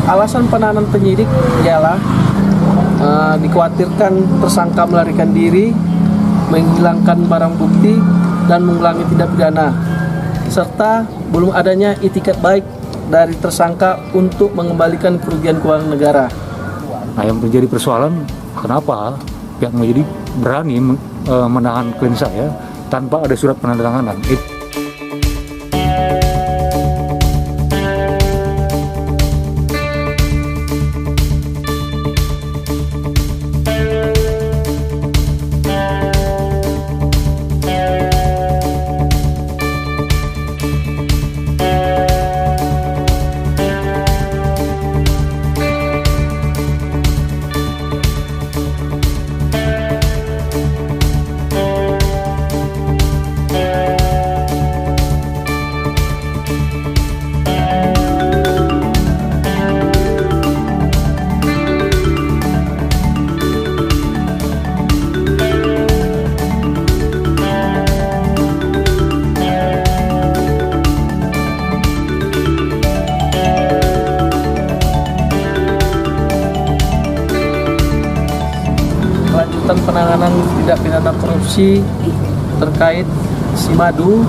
Alasan penahanan penyidik ialah dikhawatirkan tersangka melarikan diri, menghilangkan barang bukti, dan mengulangi tindak pidana, serta belum adanya itikat baik dari tersangka untuk mengembalikan kerugian keuangan negara. Nah, yang menjadi persoalan, kenapa pihak penyidik berani menahan klien saya tanpa ada surat penandatanganan? Kelanjutan penanganan tindak pidana korupsi terkait Simadu,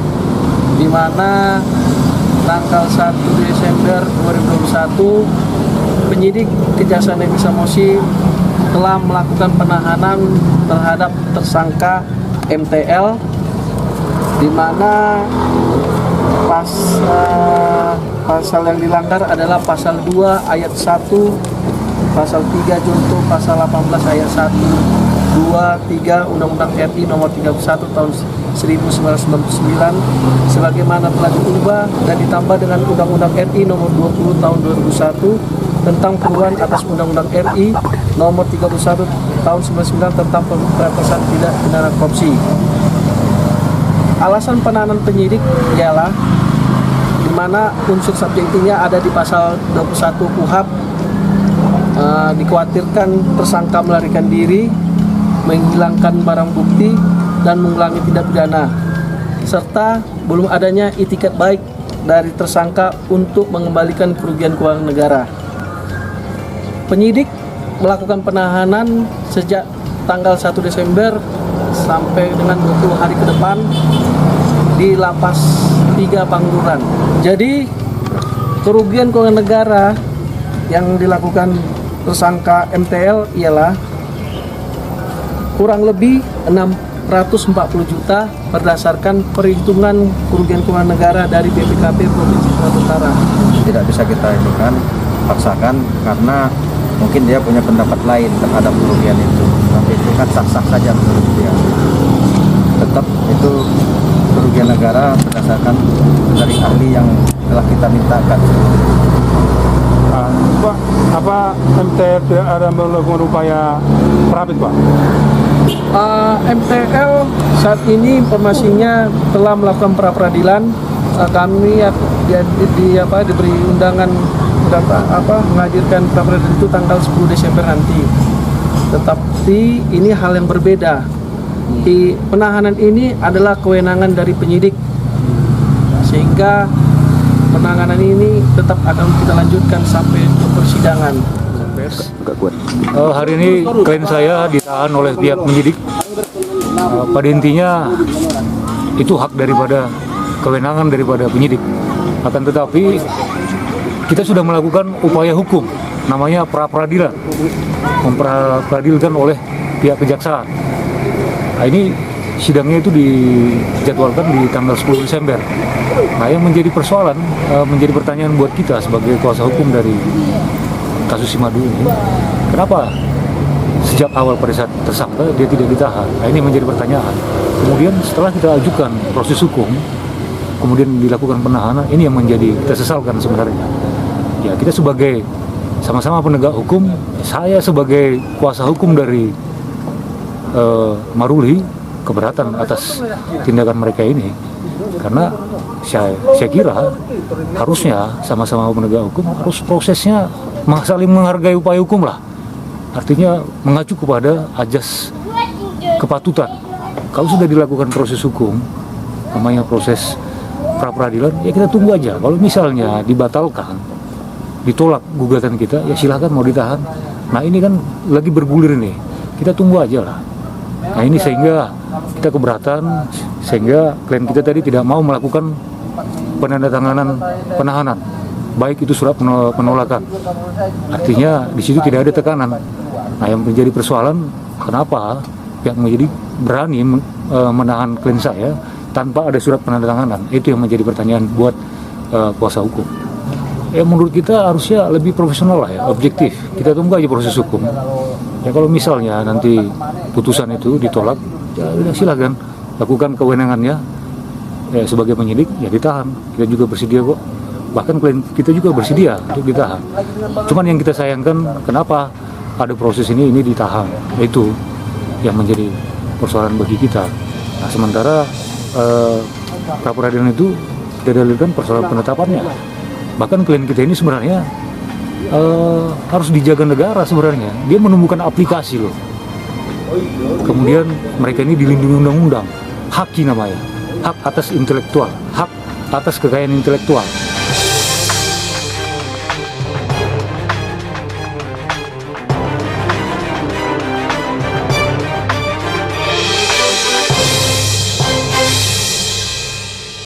di mana tanggal 1 Desember 2021 penyidik Kejaksaan Negeri Samosir telah melakukan penahanan terhadap tersangka MTL, di mana pasal yang dilanggar adalah pasal 2 ayat 1, pasal 3 junto pasal 18 ayat 1, 2, 3 Undang-Undang RI nomor 31 tahun 1999 sebagaimana telah diubah dan ditambah dengan Undang-Undang RI nomor 20 tahun 2001 tentang perubahan atas Undang-Undang RI nomor 31 tahun 1999 tentang pemberantasan tindak pidana korupsi. Alasan penahanan penyidik ialah di mana unsur subjektifnya ada di pasal 21 KUHP, dikhawatirkan tersangka melarikan diri, menghilangkan barang bukti, dan mengulangi tindak pidana, serta belum adanya itikat baik dari tersangka untuk mengembalikan kerugian keuangan negara. Penyidik melakukan penahanan sejak tanggal 1 Desember sampai dengan 20 hari ke depan di Lapas 3 Pangururan. Jadi kerugian keuangan negara yang dilakukan tersangka MTL ialah kurang lebih 640 juta berdasarkan perhitungan kerugian keuangan negara dari BPKP Provinsi Sumatera Utara. Tidak bisa kita paksakan karena mungkin dia punya pendapat lain terhadap kerugian itu. Tapi itu kan sah-sah saja menurut dia. Tetap itu kerugian negara berdasarkan dari ahli yang telah kita mintakan. Pak, apa MTL tidak ada melakukan upaya perapit, Pak? MTL saat ini informasinya telah melakukan pra peradilan. Kami diberi undangan menghadirkan pra peradilan itu tanggal 10 Desember nanti. Tetapi ini hal yang berbeda. Di penahanan ini adalah kewenangan dari penyidik, sehingga penanganan ini tetap akan kita lanjutkan sampai ke persidangan. Hari ini klien saya ditahan oleh pihak penyidik. Pada intinya itu hak daripada kewenangan daripada penyidik. Akan tetapi kita sudah melakukan upaya hukum, namanya pra peradilan, memperadilkan oleh pihak kejaksaan. Nah, ini sidangnya itu dijadwalkan di tanggal 10 Desember. Nah, yang menjadi persoalan, menjadi pertanyaan buat kita sebagai kuasa hukum dari kasus Simadu ini, kenapa sejak awal pada saat tersangka dia tidak ditahan? Nah, ini menjadi pertanyaan. Kemudian setelah kita ajukan proses hukum, kemudian dilakukan penahanan, ini yang menjadi kita sesalkan sebenarnya. Ya, kita sebagai sama-sama penegak hukum, saya sebagai kuasa hukum dari Maruli keberatan atas tindakan mereka ini, karena saya kira harusnya sama-sama penegak hukum harus prosesnya saling menghargai upaya hukum lah, artinya mengacu kepada ajas kepatutan. Kalau sudah dilakukan proses hukum, namanya proses pra peradilan, ya kita tunggu aja. Kalau misalnya dibatalkan, ditolak gugatan kita, ya silakan mau ditahan. Nah ini kan lagi bergulir nih, kita tunggu aja lah. Nah ini sehingga kita keberatan, sehingga klien kita tadi tidak mau melakukan penandatanganan penahanan, baik itu surat penolakan. Artinya di situ tidak ada tekanan. Nah yang menjadi persoalan, kenapa pihak penyidik berani menahan klien saya tanpa ada surat penandatanganan? Itu yang menjadi pertanyaan buat kuasa hukum. Ya menurut kita harusnya lebih profesional lah ya, objektif. Kita tunggu aja proses hukum. Ya kalau misalnya nanti putusan itu ditolak, ya udah silakan lakukan kewenangannya. Ya sebagai penyidik ya ditahan. Kita juga bersedia kok. Bahkan klien kita juga bersedia untuk ditahan. Cuman yang kita sayangkan kenapa ada proses ini ditahan. Itu yang menjadi persoalan bagi kita. Nah sementara pra peradilan itu didalilkan persoalan penetapannya. Bahkan klien kita ini sebenarnya harus dijaga negara sebenarnya. Dia menemukan aplikasi loh. Kemudian mereka ini dilindungi undang-undang. HAKI namanya. Hak atas intelektual. Hak atas kekayaan intelektual.